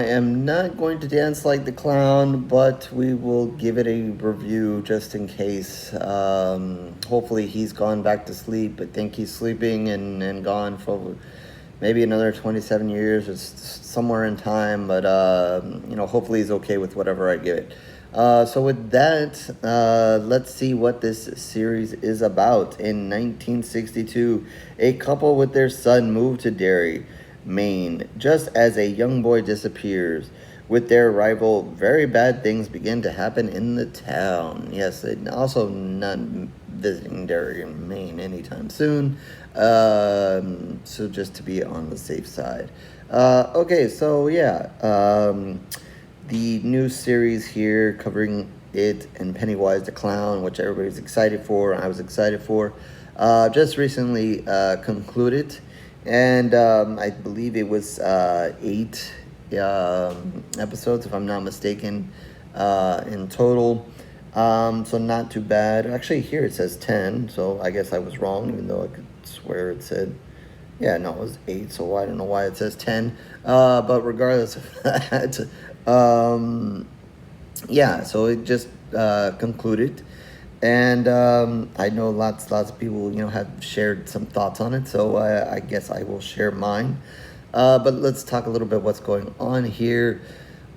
I am not going to dance like the clown, but we will give it a review just in case. Hopefully, he's gone back to sleep. I think he's sleeping and gone for maybe another 27 years or somewhere in time, but hopefully he's okay with whatever I give it. So with that, let's see what this series is about. In 1962, a couple with their son move to Derry, Maine, just as a young boy disappears. With their arrival, very bad things begin to happen in the town. Yes, and also not visiting Derry in Maine anytime soon. So just to be on the safe side. Okay, so yeah, the new series here covering it and Pennywise the Clown, which everybody's excited for, and I was excited for, just recently concluded, and I believe it was 8 episodes, if I'm not mistaken, in total. So not too bad. Actually, here it says 10, so I guess I was wrong, even though I could swear it said, yeah, no, it was 8, so I don't know why it says 10. But regardless of that, yeah, so it just concluded. And I know lots of people, have shared some thoughts on it, so I guess I will share mine. But let's talk a little bit what's going on here.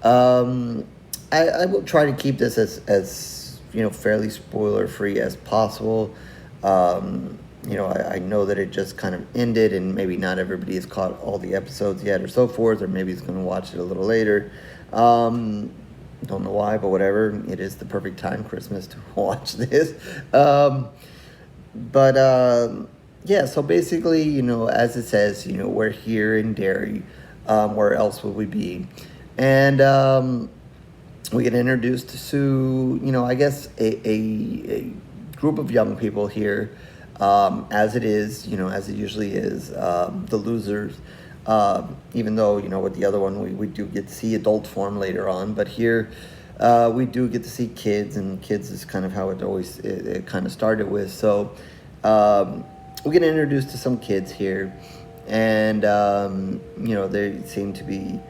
I will try to keep this as fairly spoiler free as possible. I know that it just kind of ended, and maybe not everybody has caught all the episodes yet, or so forth, or maybe is going to watch it a little later. Don't know why, but whatever. It is the perfect time, Christmas, to watch this. Yeah, so basically, as it says, we're here in Derry. Where else would we be? And we get introduced to, I guess, a group of young people here, as it is, as it usually is, the losers. Even though, with the other one, we do get to see adult form later on. But here, we do get to see kids, and kids is kind of how it kind of started with. So we get introduced to some kids here, and, they seem to be,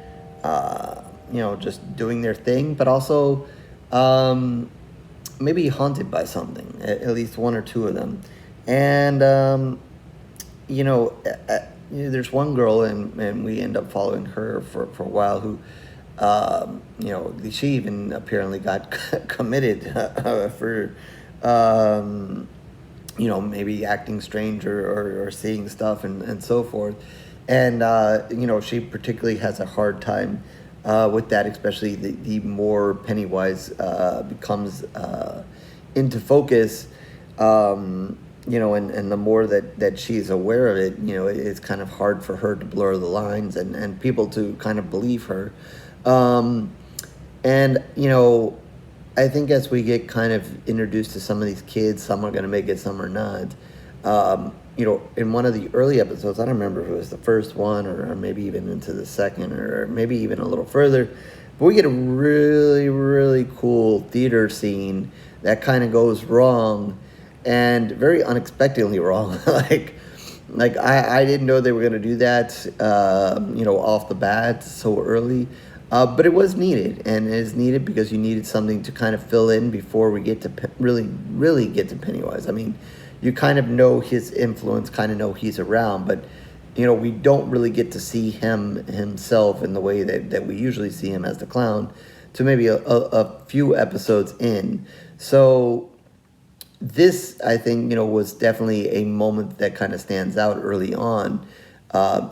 just doing their thing, but also maybe haunted by something, at least one or two of them. And, there's one girl, and we end up following her for a while, who, she even apparently got committed for, maybe acting strange or seeing stuff and so forth. And, she particularly has a hard time with that, especially the more Pennywise becomes into focus, and the more that she's aware of it, it's kind of hard for her to blur the lines and people to kind of believe her. And, I think as we get kind of introduced to some of these kids, some are going to make it, some are not. In one of the early episodes, I don't remember if it was the first one or maybe even into the second or maybe even a little further, but we get a really, really cool theater scene that kind of goes wrong, and very unexpectedly wrong. like I didn't know they were going to do that, off the bat so early. But it was needed, and it is needed because you needed something to kind of fill in before we get to really get to Pennywise. I mean, you kind of know his influence, kind of know he's around, but, we don't really get to see him himself in the way that we usually see him as the clown to maybe a few episodes in. So this, I think, was definitely a moment that kind of stands out early on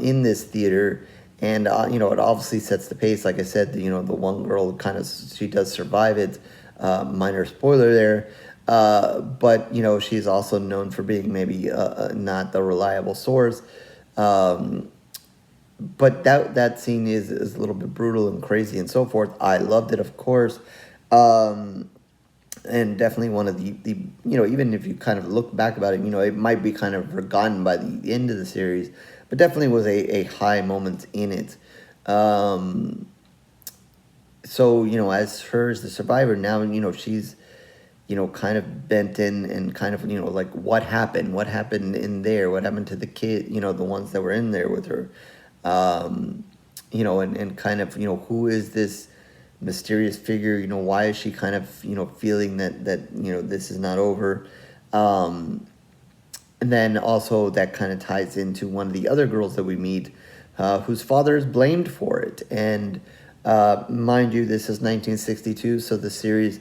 in this theater. And, it obviously sets the pace. Like I said, the one girl she does survive it. Minor spoiler there. But, she's also known for being maybe not the reliable source. But that scene is a little bit brutal and crazy and so forth. I loved it, of course. And definitely one of the even if you kind of look back about it, it might be kind of forgotten by the end of the series, but definitely was a high moment in it. So, as her as the survivor now, she's, kind of bent in and kind of, like what happened in there? What happened to the kid, the ones that were in there with her? and kind of, who is this mysterious figure? Why is she kind of, feeling that this is not over? Um, and then also that kind of ties into one of the other girls that we meet, whose father is blamed for it. And mind you, this is 1962, so the series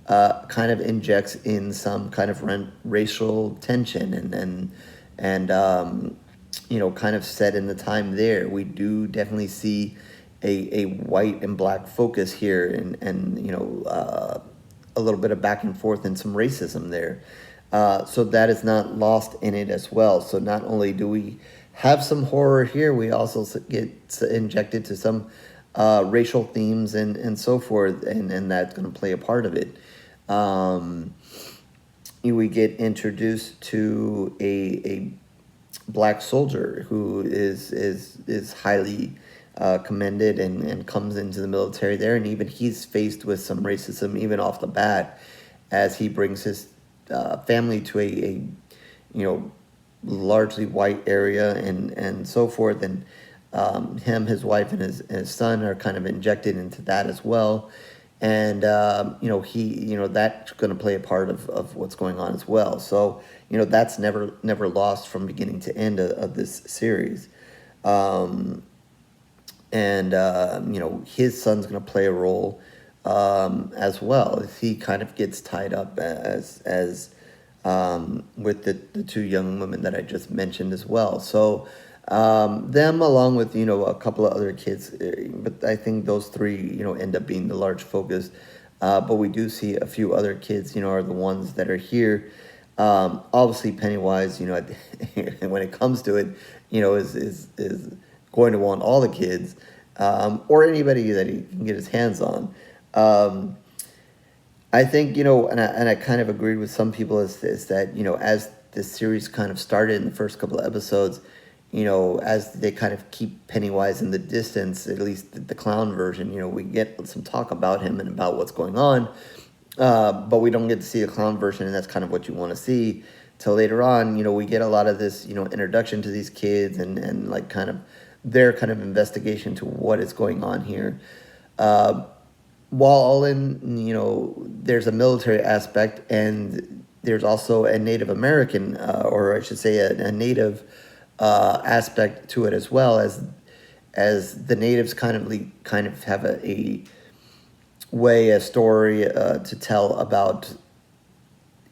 kind of injects in some kind of racial tension and kind of set in the time there. We do definitely see a white and black focus here, and a little bit of back and forth and some racism there. So that is not lost in it as well. So not only do we have some horror here, we also get injected to some racial themes and so forth, and that's going to play a part of it. We get introduced to a black soldier who is highly commended and comes into the military there, and even he's faced with some racism even off the bat as he brings his family to a largely white area and so forth, and him, his wife, and his son are kind of injected into that as well, and that's going to play a part of what's going on as well. So that's never lost from beginning to end of this series. His son's going to play a role as well. He kind of gets tied up as with the two young women that I just mentioned as well. So them, along with a couple of other kids, but I think those three end up being the large focus. But we do see a few other kids are the ones that are here. Obviously Pennywise, when it comes to it, is going to want all the kids, or anybody that he can get his hands on. I think, and I kind of agreed with some people is that, as this series kind of started in the first couple of episodes, as they kind of keep Pennywise in the distance, at least the clown version, we get some talk about him and about what's going on, but we don't get to see the clown version, and that's kind of what you want to see till later on. We get a lot of this, introduction to these kids and like kind of their kind of investigation to what is going on here. While all in, there's a military aspect, and there's also a Native American, or I should say a Native aspect to it as well, as the natives kind of have a way, a story to tell about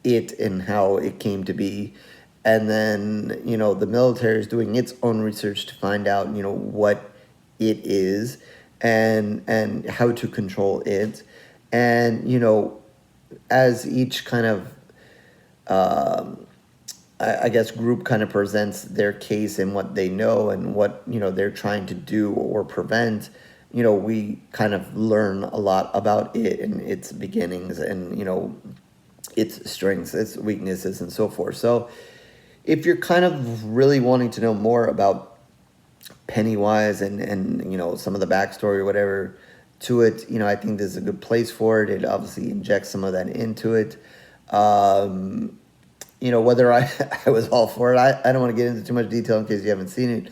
it and how it came to be. And then, the military is doing its own research to find out, what it is and how to control it. And, as each kind of, I guess, group kind of presents their case and what they know and what, they're trying to do or prevent, we kind of learn a lot about it and its beginnings and, its strengths, its weaknesses, and so forth. So if you're kind of really wanting to know more about Pennywise and some of the backstory or whatever to it, I think this is a good place for it. It obviously injects some of that into it. Whether I was all for it, I don't want to get into too much detail in case you haven't seen it.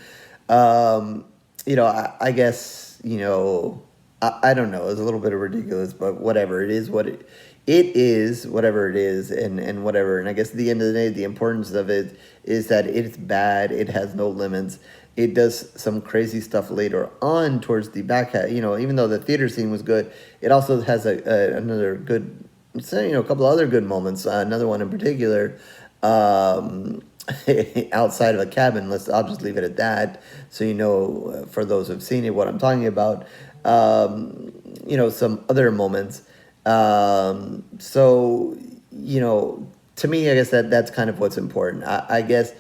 I guess, I don't know. It's a little bit of ridiculous, but whatever. It is what it is, whatever it is, and whatever. And I guess at the end of the day, the importance of it is that it's bad. It has no limits. It does some crazy stuff later on towards the back. Even though the theater scene was good, it also has another good, a couple of other good moments. Another one in particular, outside of a cabin. I'll just leave it at that. So for those who've seen it, what I'm talking about. Some other moments. To me, I guess that's kind of what's important. I guess,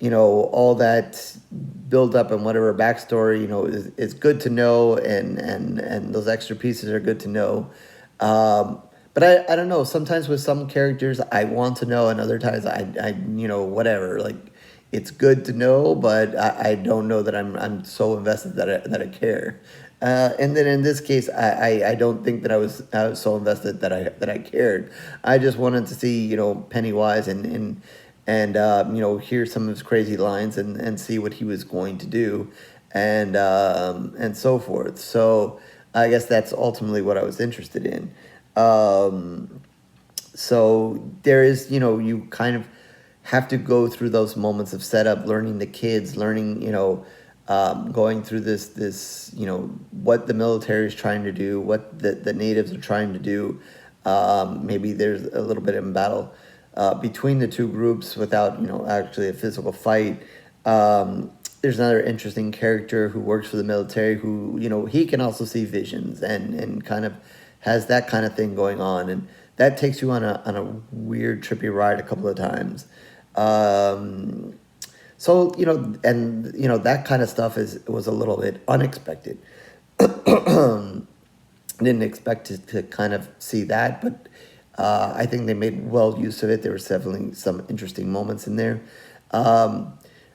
all that build up and whatever backstory, is good to know, and those extra pieces are good to know. But I don't know, sometimes with some characters I want to know, and other times I whatever, like, it's good to know, but I don't know that I'm so invested that I care. And then in this case, I don't think that I was so invested that I cared. I just wanted to see Pennywise and hear some of his crazy lines and see what he was going to do. and so forth. So I guess that's ultimately what I was interested in. Um, so there is, you kind of have to go through those moments of setup, learning the kids, learning, going through this, what the military is trying to do, what the natives are trying to do. Maybe there's a little bit of battle between the two groups without, actually a physical fight. There's another interesting character who works for the military who, he can also see visions and kind of has that kind of thing going on. And that takes you on a weird, trippy ride a couple of times. So, that kind of stuff was a little bit unexpected. Didn't expect to kind of see that, but I think they made well use of it. There were definitely some interesting moments in there.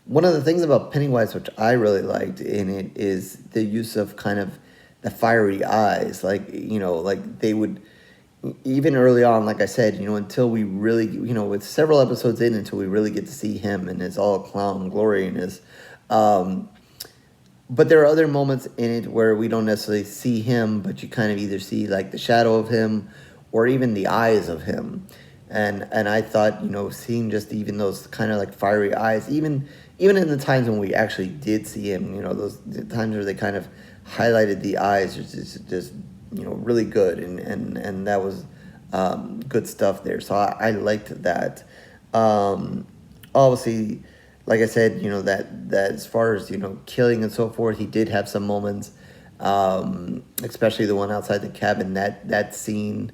One of the things about Pennywise, which I really liked in it, is the use of kind of the fiery eyes. Like, like they would, even early on, like I said, until we really, with several episodes in, until we really get to see him in his all clown glory and his, but there are other moments in it where we don't necessarily see him, but you kind of either see like the shadow of him or even the eyes of him. And I thought, seeing just even those kind of like fiery eyes, even in the times when we actually did see him, those the times where they kind of highlighted the eyes, just really good, and that was good stuff there. So I liked that. Obviously, like I said, that as far as killing and so forth, he did have some moments, especially the one outside the cabin. That scene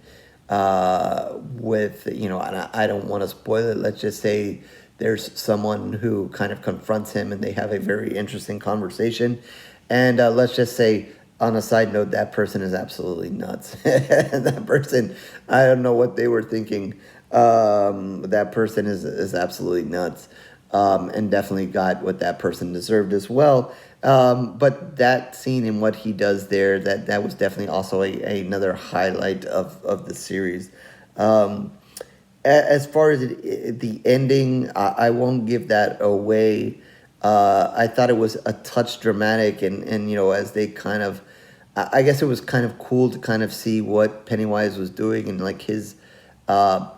with and I don't want to spoil it. Let's just say there's someone who kind of confronts him, and they have a very interesting conversation. And let's just say, on a side note, that person is absolutely nuts. That person, I don't know what they were thinking. That person is absolutely nuts, and definitely got what that person deserved as well. But that scene and what he does there, that was definitely also another highlight of the series. As far as the ending, I won't give that away. I thought it was a touch dramatic, and as they kind of, I guess it was kind of cool to kind of see what Pennywise was doing and like his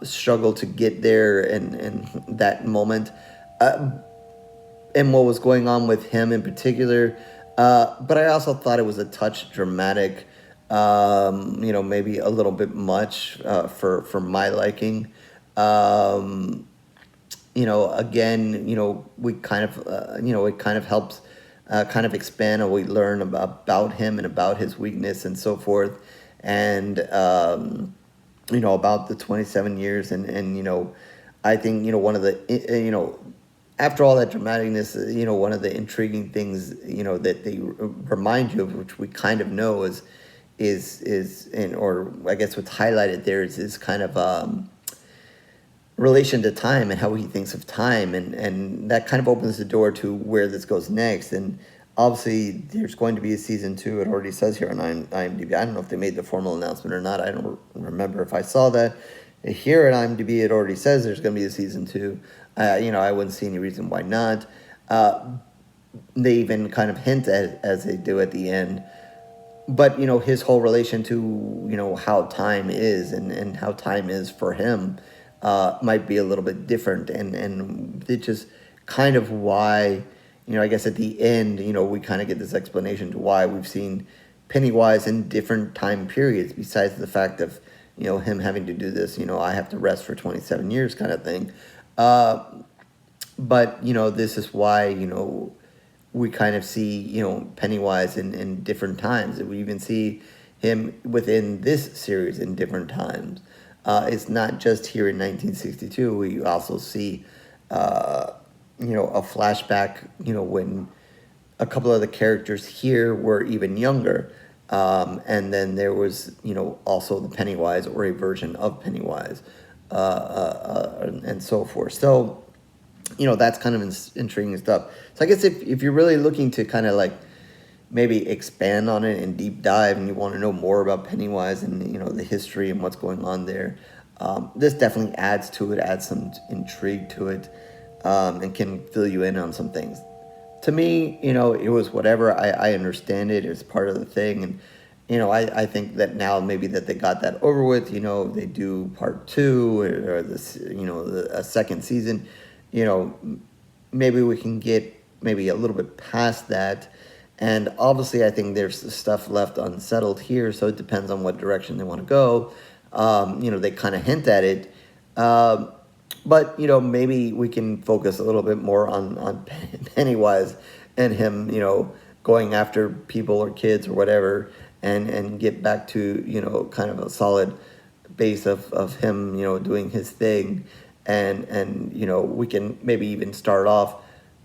struggle to get there and that moment, and what was going on with him in particular. But I also thought it was a touch dramatic, maybe a little bit much for my liking. Again, we kind of, it kind of helps kind of expand and we learn about him and about his weakness and so forth. And, about the 27 years. And I think, one of the, after all that dramaticness, one of the intriguing things, that they remind you of, which we kind of know or I guess what's highlighted there is kind of, relation to time and how he thinks of time, and that kind of opens the door to where this goes next. And obviously there's going to be a season 2. It already says here on IMDb. I don't know if they made the formal announcement or not. I don't remember if I saw that. Here at IMDb it already says there's going to be a season 2. I wouldn't see any reason why not. They even kind of hint at, as they do at the end, but his whole relation to how time is and how time is for him might be a little bit different, and it's just kind of why, I guess at the end, we kind of get this explanation to why we've seen Pennywise in different time periods, besides the fact of, him having to do this, I have to rest for 27 years kind of thing. But, this is why, we kind of see, Pennywise in different times. And we even see him within this series in different times. It's not just here in 1962. We also see, a flashback, when a couple of the characters here were even younger. And then there was, also the Pennywise, or a version of Pennywise, and so forth. So, that's kind of intriguing stuff. So I guess if you're really looking to kind of like maybe expand on it and deep dive, and you want to know more about Pennywise and the history and what's going on there, this definitely adds to it, adds some intrigue to it, and can fill you in on some things. to me, it was whatever. I understand it. It's part of the thing. And, I think that now maybe that they got that over with, they do part two or this, a second season, you know, maybe we can get maybe a little bit past that. And obviously, I think there's stuff left unsettled here, so it depends on what direction they want to go. They kind of hint at it. But, maybe we can focus a little bit more on Pennywise and him, going after people or kids or whatever, and get back to, kind of a solid base of him, doing his thing. And we can maybe even start off,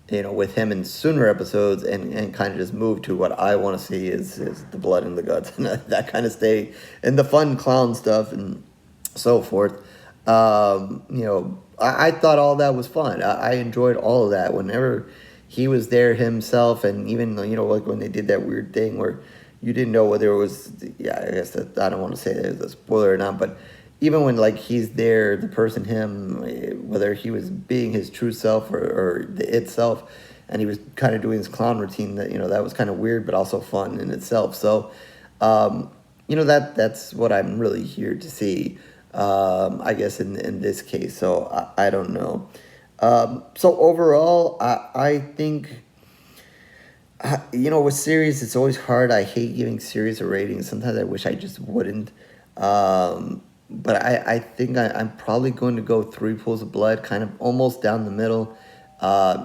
with him in sooner episodes and kind of just move to what I want to see is the blood and the guts and that kind of stay and the fun clown stuff and so forth. I thought all that was fun. I enjoyed all of that whenever he was there himself, and even like when they did that weird thing where you didn't know whether it was, I guess that I don't want to say that it was a spoiler or not, but even when like he's there, the person, him, whether he was being his true self or the itself, and he was kind of doing his clown routine, that was kind of weird but also fun in itself. So that's what I'm really here to see, I guess in this case. So I don't know. So overall, I think, with series, it's always hard. I hate giving series a rating. Sometimes I wish I just wouldn't. But I think I'm probably going to go 3 Pools of Blood, kind of almost down the middle,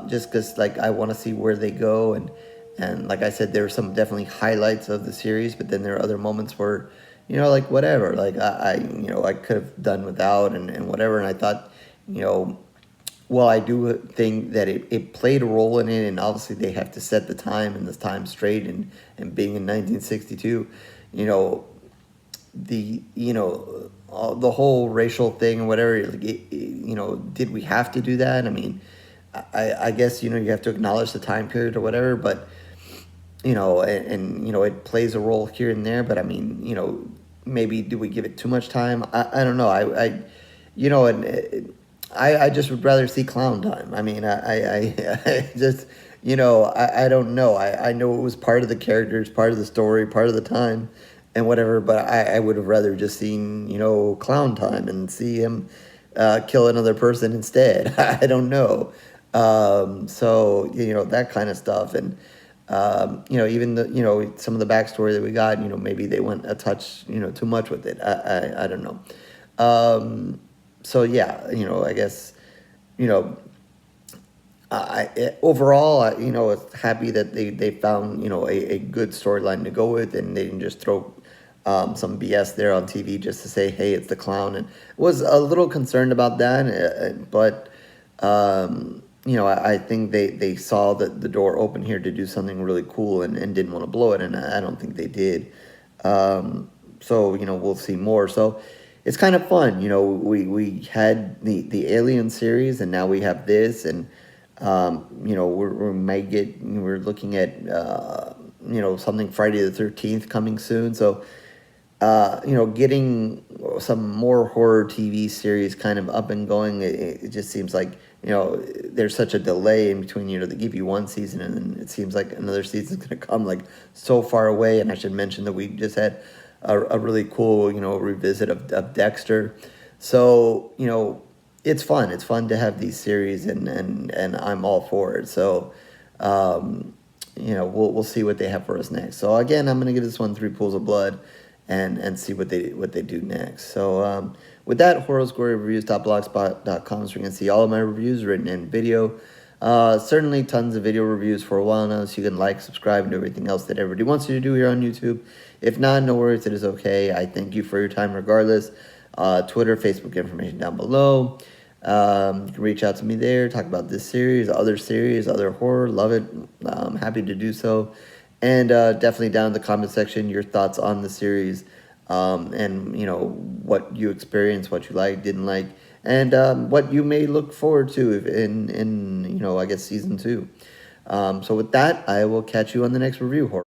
just because like I want to see where they go, and like I said, there are some definitely highlights of the series, but then there are other moments where, like whatever, like I could have done without and whatever, and I thought, well, I do think that it played a role in it, and obviously they have to set the time and the time straight, and being in 1962, the whole racial thing and whatever, like did we have to do that? I mean, I guess, you have to acknowledge the time period or whatever, but, and it plays a role here and there, but I mean, maybe do we give it too much time? I don't know. I just would rather see clown time. I mean, I just, I don't know. I know it was part of the characters, part of the story, part of the time, and whatever, but I would have rather just seen, clown time and see him kill another person instead. I don't know. So, that kind of stuff. And, even some of the backstory that we got, maybe they went a touch, too much with it. I don't know. So, yeah, I guess, overall, it's happy that they found, a good storyline to go with, and they didn't just throw some BS there on TV just to say, hey, it's the clown. And was a little concerned about that, but, I think they saw the door open here to do something really cool and didn't want to blow it, and I don't think they did. So, we'll see more. So it's kind of fun. We had the Alien series, and now we have this, and we're looking at something Friday the 13th coming soon. So getting some more horror TV series kind of up and going, it just seems like there's such a delay in between. They give you one season, and then it seems like another season's going to come like so far away. And I should mention that we just had a really cool revisit of Dexter. So it's fun. It's fun to have these series, and I'm all for it. So, we'll see what they have for us next. So again, I'm gonna give this one 3 Pools of Blood, and see what they do next. So with that, horrorscorereviews.blogspot.com, so you can see all of my reviews written in video. Certainly tons of video reviews for a while now, so you can like, subscribe, and do everything else that everybody wants you to do here on YouTube. If not, no worries, it is okay. I thank you for your time regardless. Twitter, Facebook information down below. You can reach out to me there, talk about this series, other horror, love it. I'm happy to do so. And definitely down in the comment section, your thoughts on the series, and what you experienced, what you liked, didn't like, and what you may look forward to in I guess season 2. So with that, I will catch you on the next review. Horror.